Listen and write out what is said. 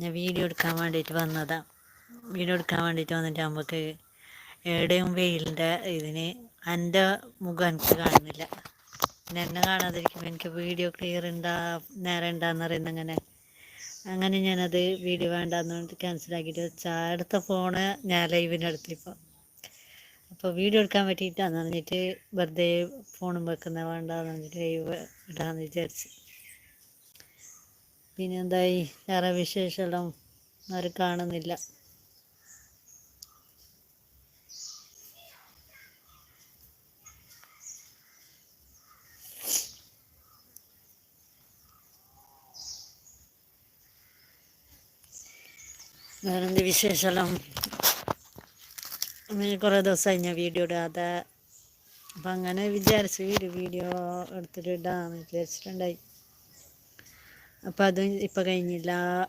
ഞാൻ വീഡിയോ എടുക്കാൻ വേണ്ടിയിട്ട് വന്നതാണ്. വീഡിയോ എടുക്കാൻ വേണ്ടിയിട്ട് വന്നിട്ട് നമുക്ക് എവിടെയും വെയിലിൻ്റെ ഇതിന് എൻ്റെ മുഖം എനിക്ക് കാണുന്നില്ല. പിന്നെ എന്നെ കാണാതിരിക്കുമ്പോൾ എനിക്ക് വീഡിയോ ക്ലിയർ ഉണ്ടാ നേരെ ഉണ്ടാന്ന് പറയുന്നത് അങ്ങനെ ഞാനത് വീഡിയോ വേണ്ടാന്ന് പറഞ്ഞിട്ട് ക്യാൻസലാക്കിയിട്ട് വെച്ചാൽ അടുത്ത ഫോണ് ഞാൻ ലൈവിനെടുത്തിപ്പോൾ. അപ്പോൾ വീഡിയോ എടുക്കാൻ പറ്റിയിട്ടാന്ന് പറഞ്ഞിട്ട് വെറുതെ ഫോണും വെക്കുന്ന വേണ്ടാന്ന് പറഞ്ഞിട്ട് ലൈവ് ഇടാന്ന് വിചാരിച്ച്. പിന്നെ എന്തായി വേറെ വിശേഷമെല്ലാം ആരും കാണുന്നില്ല. വേറെന്ത് വിശേഷമെല്ലാം? കുറേ ദിവസമായി ഞാൻ വീഡിയോ ഇടാതെ. അപ്പം അങ്ങനെ വിചാരിച്ചു വീഡിയോ എടുത്തിട്ട് ഇടാമെന്ന് വിചാരിച്ചിട്ടുണ്ടായി. അപ്പം അതും ഇപ്പം കഴിഞ്ഞില്ല.